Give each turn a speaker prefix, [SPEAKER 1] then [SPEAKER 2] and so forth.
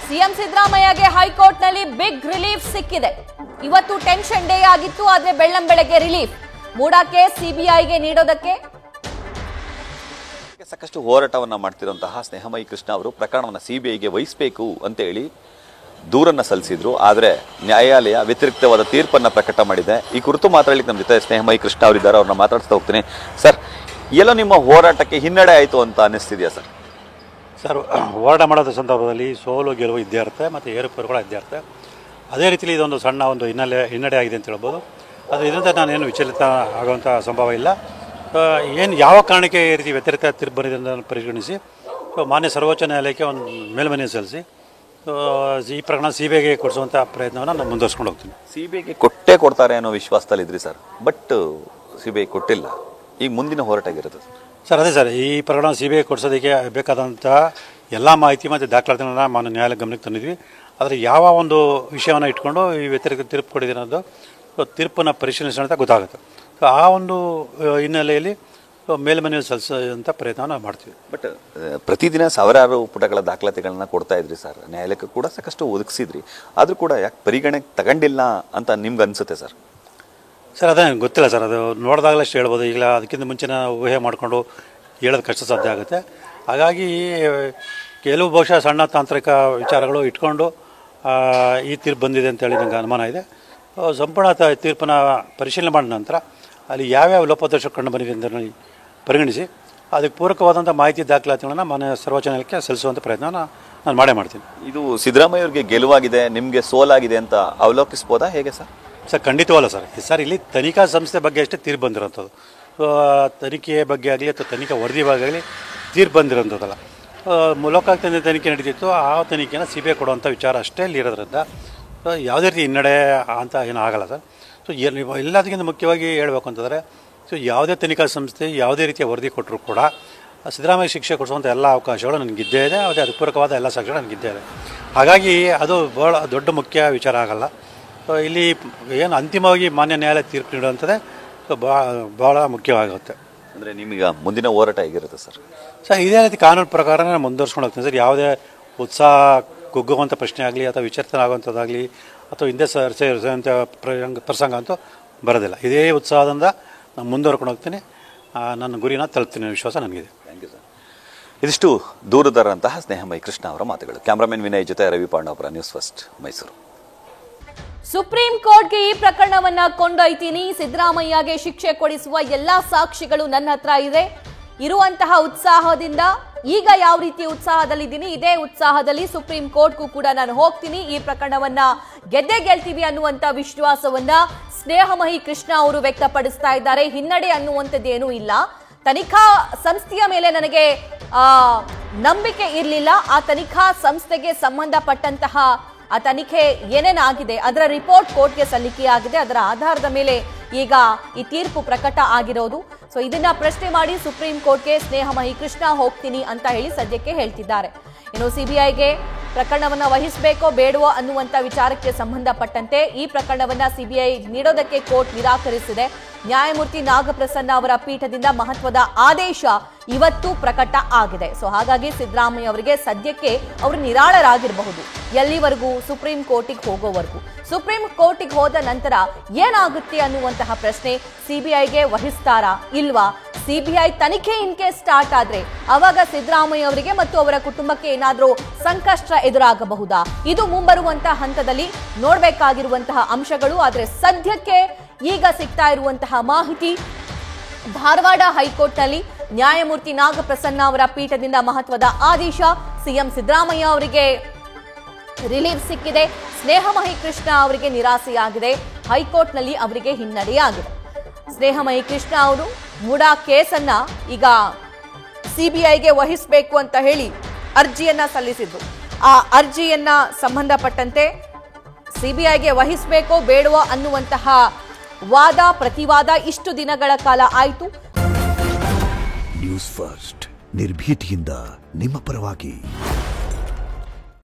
[SPEAKER 1] CM ಸಿದ್ದರಾಮಯ್ಯಗೆ ಹೈಕೋರ್ಟ್ನಲ್ಲಿ big relief ಸಿಕ್ಕಿದೆ. ಇವತ್ತು ಟೆನ್ಷನ್ ಡೇ ಆಗಿತ್ತು, ಆದ್ರೆ ಬೆಳ್ಳಂಬೆಳಗ್ಗೆ ರಿಲೀಫ್. ಮೂಡಾಕ್ಕೆ ಸಿಬಿಐಗೆ ನೀಡೋದಕ್ಕೆ
[SPEAKER 2] ಸಾಕಷ್ಟು ಹೋರಾಟವನ್ನ ಮಾಡ್ತಿರುವಂತಹ ಸ್ನೇಹಮಯಿ ಕೃಷ್ಣ ಅವರು ಪ್ರಕರಣವನ್ನು ಸಿಬಿಐಗೆ ವಹಿಸಬೇಕು ಅಂತ ಹೇಳಿ ದೂರನ್ನ ಸಲ್ಲಿಸಿದ್ರು. ಆದರೆ ನ್ಯಾಯಾಲಯ ವ್ಯತಿರಿಕ್ತವಾದ ತೀರ್ಪನ್ನು ಪ್ರಕಟ ಮಾಡಿದೆ. ಈ ಕುರಿತು ಮಾತಾಡಲಿಕ್ಕೆ ನಮ್ಮ ಜೊತೆ ಸ್ನೇಹಮಯಿ ಕೃಷ್ಣ ಅವರಿದ್ದಾರೆ, ಅವ್ರನ್ನ ಮಾತಾಡ್ತಾ ಹೋಗ್ತೀನಿ. ಸರ್, ಎಲ್ಲೋ ನಿಮ್ಮ ಹೋರಾಟಕ್ಕೆ ಹಿನ್ನಡೆ ಆಯಿತು ಅಂತ ಅನ್ನಿಸ್ತಿದೆಯಾ ಸರ್?
[SPEAKER 3] ಸರ್, ಹೋರಾಟ ಮಾಡೋದ ಸಂದರ್ಭದಲ್ಲಿ ಸೋಲು ಗೆಲುವು ಇದ್ದೇ ಇರುತ್ತೆ ಮತ್ತು ಏರುಪೇರುಗಳು ಇದ್ದೇ ಇರುತ್ತೆ. ಅದೇ ರೀತಿಯಲ್ಲಿ ಇದೊಂದು ಸಣ್ಣ ಒಂದು ಹಿನ್ನಡೆ ಆಗಿದೆ ಅಂತ ಹೇಳ್ಬೋದು. ಆದರೆ ಇದರಿಂದ ನಾನೇನು ವಿಚಲಿತ ಆಗುವಂಥ ಸಂಭವ ಇಲ್ಲ. ಏನು ಯಾವ ಕಾರಣಕ್ಕೆ ಈ ರೀತಿ ವ್ಯತಿರಿಕ್ತ ತೀರ್ಪು ಬಂದಿದೆ ಅಂತ ಪರಿಗಣಿಸಿ ಮಾನ್ಯ ಸರ್ವೋಚ್ಚ ನ್ಯಾಯಾಲಯಕ್ಕೆ ಒಂದು ಮೇಲ್ಮನವಿ ಸಲ್ಲಿಸಿ ಈ ಪ್ರಕರಣ ಸಿಬಿಐಗೆ ಕೊಡಿಸುವಂಥ ಪ್ರಯತ್ನವನ್ನು ನಾನು ಮುಂದುವರ್ಸ್ಕೊಂಡು ಹೋಗ್ತೀನಿ.
[SPEAKER 2] ಸಿಬಿಐಗೆ ಕೊಟ್ಟೇ ಕೊಡ್ತಾರೆ ಅನ್ನೋ ವಿಶ್ವಾಸದಲ್ಲಿದ್ರಿ ಸರ್, ಬಟ್ ಸಿಬಿಐ ಕೊಟ್ಟಿಲ್ಲ. ಈಗ ಮುಂದಿನ ಹೋರಾಟ ಆಗಿರುತ್ತೆ
[SPEAKER 3] ಸರ್. ಅದೇ ಸರ್, ಈ ಪ್ರಕರಣ ಸಿಬಿಐ ಕೊಡಿಸೋದಕ್ಕೆ ಬೇಕಾದಂಥ ಎಲ್ಲ ಮಾಹಿತಿ ಮತ್ತು ದಾಖಲಾತಿಗಳನ್ನ ಮಾನ್ಯ ನ್ಯಾಯಾಲಯ ಗಮನಕ್ಕೆ ತಂದಿದ್ವಿ. ಆದರೆ ಯಾವ ಒಂದು ವಿಷಯವನ್ನು ಇಟ್ಕೊಂಡು ಈ ವ್ಯತಿರಿಕ್ತ ತೀರ್ಪು ಕೊಟ್ಟಿದೆ ಅನ್ನೋದು ತೀರ್ಪನ್ನು ಪರಿಶೀಲಿಸೋಣ ಅಂತ ಗೊತ್ತಾಗುತ್ತೆ. ಸೊ ಆ ಒಂದು ಹಿನ್ನೆಲೆಯಲ್ಲಿ ಮೇಲ್ಮನವಿ ಸಲ್ಲಿಸೋಂಥ ಪ್ರಯತ್ನವನ್ನು ಮಾಡ್ತೀವಿ.
[SPEAKER 2] ಬಟ್ ಪ್ರತಿದಿನ ಸಾವಿರಾರು ಪುಟಗಳ ದಾಖಲಾತಿಗಳನ್ನ ಕೊಡ್ತಾ ಇದ್ರಿ ಸರ್, ನ್ಯಾಯಾಲಯಕ್ಕೆ ಕೂಡ ಸಾಕಷ್ಟು ಒದಗಿಸಿದ್ರಿ. ಆದರೂ ಕೂಡ ಯಾಕೆ ಪರಿಗಣನೆಗೆ ತಗೊಂಡಿಲ್ಲ ಅಂತ ನಿಮ್ಗೆ ಅನಿಸುತ್ತೆ ಸರ್?
[SPEAKER 3] ಸರ್, ಅದೇ ಗೊತ್ತಿಲ್ಲ ಸರ್. ಅದು ನೋಡಿದಾಗಲಷ್ಟು ಹೇಳ್ಬೋದು. ಈಗ ಅದಕ್ಕಿಂತ ಮುಂಚಿನ ಊಹೆ ಮಾಡಿಕೊಂಡು ಹೇಳೋದು ಕಷ್ಟ ಸಾಧ್ಯ ಆಗುತ್ತೆ. ಹಾಗಾಗಿ ಕೆಲವು ಬಹುಶಃ ಸಣ್ಣ ತಾಂತ್ರಿಕ ವಿಚಾರಗಳು ಇಟ್ಕೊಂಡು ಈ ತೀರ್ಪು ಬಂದಿದೆ ಅಂತೇಳಿ ನನಗೆ ಅನುಮಾನ ಇದೆ. ಸಂಪೂರ್ಣ ತೀರ್ಪನ್ನು ಪರಿಶೀಲನೆ ಮಾಡಿದ ನಂತರ ಅಲ್ಲಿ ಯಾವ್ಯಾವ ಲೋಪದೋಷ ಕಂಡು ಬಂದಿದೆ ಅಂತ ಪರಿಗಣಿಸಿ ಅದಕ್ಕೆ ಪೂರಕವಾದಂಥ ಮಾಹಿತಿ ದಾಖಲಾತಿಗಳನ್ನು ಮಾನ್ಯ ಸರ್ವೋಚ್ಚ ನ್ಯಾಯಾಲಯಕ್ಕೆ ಸಲ್ಲಿಸುವಂಥ ಪ್ರಯತ್ನವನ್ನು ನಾನು ಮಾಡೇ ಮಾಡ್ತೀನಿ.
[SPEAKER 2] ಇದು ಸಿದ್ದರಾಮಯ್ಯ ಅವರಿಗೆ ಗೆಲುವಾಗಿದೆ, ನಿಮಗೆ ಸೋಲಾಗಿದೆ ಅಂತ ಅವಲೋಕಿಸ್ಬೋದಾ, ಹೇಗೆ ಸರ್?
[SPEAKER 3] ಸರ್, ಖಂಡಿತವಲ್ಲ ಸರ್. ಸರ್, ಇಲ್ಲಿ ತನಿಖಾ ಸಂಸ್ಥೆ ಬಗ್ಗೆ ಅಷ್ಟೇ ತೀರ್ಪು ಬಂದಿರೋಂಥದ್ದು. ತನಿಖೆ ಬಗ್ಗೆ ಆಗಲಿ ಅಥವಾ ತನಿಖಾ ವರದಿ ಬಗ್ಗೆ ಆಗಲಿ ತೀರ್ಪು ಬಂದಿರೋಂಥದ್ದಲ್ಲ. ಲೋಕಾಯುಕ್ತ ತನಿಖೆ ನಡೀತಿತ್ತು, ಆ ತನಿಖೆನ ಸಿಬಿಐ ಕೊಡುವಂಥ ವಿಚಾರ ಅಷ್ಟೇ ಇಲ್ಲಿ ಇರೋದ್ರಿಂದ ಯಾವುದೇ ರೀತಿ ಹಿನ್ನಡೆ ಅಂತ ಏನೂ ಆಗಲ್ಲ ಸರ್. ಸೊ ಎಲ್ಲದಕ್ಕಿಂತ ಮುಖ್ಯವಾಗಿ ಹೇಳಬೇಕು ಅಂತಂದರೆ, ಸೊ ಯಾವುದೇ ತನಿಖಾ ಸಂಸ್ಥೆ ಯಾವುದೇ ರೀತಿಯ ವರದಿ ಕೊಟ್ಟರು ಕೂಡ ಸಿದ್ದರಾಮಯ್ಯ ಶಿಕ್ಷೆ ಕೊಡಿಸುವಂಥ ಎಲ್ಲ ಅವಕಾಶಗಳು ನನಗಿದ್ದೇ ಇದೆ. ಅದಕ್ಕೆ ಪೂರಕವಾದ ಎಲ್ಲ ಸಾಕ್ಷಿಗಳು ನನಗಿದ್ದೇ ಇದೆ. ಹಾಗಾಗಿ ಅದು ಭಾಳ ದೊಡ್ಡ ಮುಖ್ಯ ವಿಚಾರ ಆಗಲ್ಲ. ಸೊ ಇಲ್ಲಿ ಏನು ಅಂತಿಮವಾಗಿ ಮಾನ್ಯ ನ್ಯಾಯಾಲಯ ತೀರ್ಪು ನೀಡುವಂಥದ್ದೇ ಭಾಳ ಮುಖ್ಯವಾಗುತ್ತೆ.
[SPEAKER 2] ಅಂದರೆ ನಿಮೀಗ ಮುಂದಿನ ಹೋರಾಟ ಹೇಗಿರುತ್ತೆ ಸರ್?
[SPEAKER 3] ಸರ್, ಇದೇ ರೀತಿ ಕಾನೂನು ಪ್ರಕಾರ ನಾನು ಮುಂದುವರ್ಸ್ಕೊಂಡು ಹೋಗ್ತೀನಿ ಸರ್. ಯಾವುದೇ ಉತ್ಸಾಹ ಕುಗ್ಗುವಂಥ ಪ್ರಶ್ನೆ ಆಗಲಿ ಅಥವಾ ವಿಚಲಿತ ಆಗುವಂಥದ್ದಾಗಲಿ ಅಥವಾ ಹಿಂದೆ ಸೇರಿಸುವಂಥ ಪ್ರಸಂಗ ಅಂತೂ ಬರೋದಿಲ್ಲ. ಇದೇ ಉತ್ಸಾಹದಿಂದ ನಾನು ಮುಂದುವರ್ಕೊಂಡು ಹೋಗ್ತೀನಿ. ನನ್ನ ಗುರಿನ ತಲುಪ್ತೀನಿ ವಿಶ್ವಾಸ ನನಗಿದೆ.
[SPEAKER 2] Thank you sir. ಇದಿಷ್ಟು ದೂರದರಂತಹ ಸ್ನೇಹಮಯಿ ಕೃಷ್ಣ ಅವರ ಮಾತುಗಳು. ಕ್ಯಾಮ್ರಾಮನ್ ವಿನಯ್ ಜೊತೆ Ravi Pandavapura, news first, Mysuru.
[SPEAKER 1] Supreme ಕೋರ್ಟ್ಗೆ ಈ ಪ್ರಕರಣವನ್ನ ಕೊಂಡೊಯ್ತೀನಿ, ಸಿದ್ದರಾಮಯ್ಯಗೆ ಶಿಕ್ಷೆ ಕೊಡಿಸುವ ಎಲ್ಲಾ ಸಾಕ್ಷಿಗಳು ನನ್ನ ಹತ್ರ ಇದೆ. ಇರುವಂತಹ ಉತ್ಸಾಹದಿಂದ ಈಗ ಯಾವ ರೀತಿ ಉತ್ಸಾಹದಲ್ಲಿದ್ದೀನಿ, ಇದೇ ಉತ್ಸಾಹದಲ್ಲಿ ಸುಪ್ರೀಂ ಕೋರ್ಟ್ಗೂ ಕೂಡ ನಾನು ಹೋಗ್ತೀನಿ. ಈ ಪ್ರಕರಣವನ್ನ ಗೆದ್ದೇ ಗೆಲ್ತೀವಿ ಅನ್ನುವಂತ ವಿಶ್ವಾಸವನ್ನ ಸ್ನೇಹಮಯಿ ಕೃಷ್ಣ ಅವರು ವ್ಯಕ್ತಪಡಿಸ್ತಾ ಇದ್ದಾರೆ. ಹಿನ್ನಡೆ ಅನ್ನುವಂಥದ್ದೇನೂ ಇಲ್ಲ. ತನಿಖಾ ಸಂಸ್ಥೆಯ ಮೇಲೆ ನನಗೆ ನಂಬಿಕೆ ಇರಲಿಲ್ಲ. ಆ ತನಿಖಾ ಸಂಸ್ಥೆಗೆ ಸಂಬಂಧಪಟ್ಟಂತಹ ಆ ತನಿಖೆ ಏನೇನಾಗಿದೆ ಅದರ ರಿಪೋರ್ಟ್ ಕೋರ್ಟ್ಗೆ ಸಲ್ಲಿಕೆಯಾಗಿದೆ. ಅದರ ಆಧಾರದ ಮೇಲೆ ಈಗ ಈ ತೀರ್ಪು ಪ್ರಕಟ ಆಗಿರೋದು. ಸೊ ಇದನ್ನ ಪ್ರಶ್ನೆ ಮಾಡಿ ಸುಪ್ರೀಂ ಕೋರ್ಟ್ಗೆ ಸ್ನೇಹಮಯಿ ಕೃಷ್ಣ ಹೋಗ್ತೀನಿ ಅಂತ ಹೇಳಿ ಸದ್ಯಕ್ಕೆ ಹೇಳ್ತಿದ್ದಾರೆ. ಇನ್ನು ಸಿಬಿಐಗೆ ಪ್ರಕರಣವನ್ನ ವಹಿಸಬೇಕೋ ಬೇಡವೋ ಅನ್ನುವಂಥ ವಿಚಾರಕ್ಕೆ ಸಂಬಂಧಪಟ್ಟಂತೆ ಈ ಪ್ರಕರಣವನ್ನ ಸಿಬಿಐ ನೀಡೋದಕ್ಕೆ ಕೋರ್ಟ್ ನಿರಾಕರಿಸಿದೆ. ನ್ಯಾಯಮೂರ್ತಿ ನಾಗಪ್ರಸನ್ನ ಅವರ ಪೀಠದಿಂದ ಮಹತ್ವದ ಆದೇಶ ಇವತ್ತು ಪ್ರಕಟ ಆಗಿದೆ. ಸೊ ಹಾಗಾಗಿ ಸಿದ್ದರಾಮಯ್ಯ ಅವರಿಗೆ ಸದ್ಯಕ್ಕೆ ಅವರು ನಿರಾಳರಾಗಿರಬಹುದು ಎಲ್ಲಿವರೆಗೂ, ಸುಪ್ರೀಂ ಕೋರ್ಟಿಗೆ ಹೋಗೋವರೆಗೂ. ಸುಪ್ರೀಂ ಕೋರ್ಟಿಗೆ ಹೋದ ನಂತರ ಏನಾಗುತ್ತೆ ಅನ್ನುವಂತಹ ಪ್ರಶ್ನೆ, ಸಿಬಿಐಗೆ ವಹಿಸ್ತಾರಾ ಇಲ್ವಾ, ಸಿಬಿಐ ತನಿಖೆ ಇನ್ ಕೇಸ್ ಸ್ಟಾರ್ಟ್ ಆದ್ರೆ ಅವಾಗ ಸಿದ್ದರಾಮಯ್ಯ ಅವರಿಗೆ ಮತ್ತು ಅವರ ಕುಟುಂಬಕ್ಕೆ ಏನಾದ್ರೂ ಸಂಕಷ್ಟ ಎದುರಾಗಬಹುದಾ? ಇದು ಮುಂಬರುವಂತಹ ಹಂತದಲ್ಲಿ ನೋಡಬೇಕಾಗಿರುವಂತಹ ಅಂಶಗಳು. ಆದ್ರೆ ಸದ್ಯಕ್ಕೆ ಈಗ ಸಿಗ್ತಾ ಇರುವಂತಹ ಮಾಹಿತಿ, ಧಾರವಾಡ ಹೈಕೋರ್ಟ್ನಲ್ಲಿ ನ್ಯಾಯಮೂರ್ತಿ ನಾಗಪ್ರಸನ್ನ ಅವರ ಪೀಠದಿಂದ ಮಹತ್ವದ ಆದೇಶ, ಸಿಎಂ ಸಿದ್ದರಾಮಯ್ಯ ಅವರಿಗೆ ರಿಲೀಫ್ ಸಿಕ್ಕಿದೆ, ಸ್ನೇಹಮಯಿ ಕೃಷ್ಣ ಅವರಿಗೆ ನಿರಾಸೆಯಾಗಿದೆ, ಹೈಕೋರ್ಟ್ನಲ್ಲಿ ಅವರಿಗೆ ಹಿನ್ನಡೆಯಾಗಿದೆ. ಸ್ನೇಹಮಯಿ ಕೃಷ್ಣ ಅವರು ಮೂಡಾ ಕೇಸನ್ನ ಈಗ ಸಿಬಿಐಗೆ ವಹಿಸಬೇಕು ಅಂತ ಹೇಳಿ ಅರ್ಜಿಯನ್ನ ಸಲ್ಲಿಸಿದ್ರು. ಆ ಅರ್ಜಿಯನ್ನ ಸಂಬಂಧಪಟ್ಟಂತೆ ಸಿಬಿಐಗೆ ವಹಿಸಬೇಕೋ ಬೇಡವೋ ಅನ್ನುವಂತಹ ವಾದ ಪ್ರತಿವಾದ ಇಷ್ಟು ದಿನಗಳ ಕಾಲ ಆಯಿತು.
[SPEAKER 4] ನ್ಯೂಸ್ ಫಸ್ಟ್ ನಿರ್ಭೀತಿಯಿಂದ ನಿಮ್ಮ ಪರವಾಗಿ.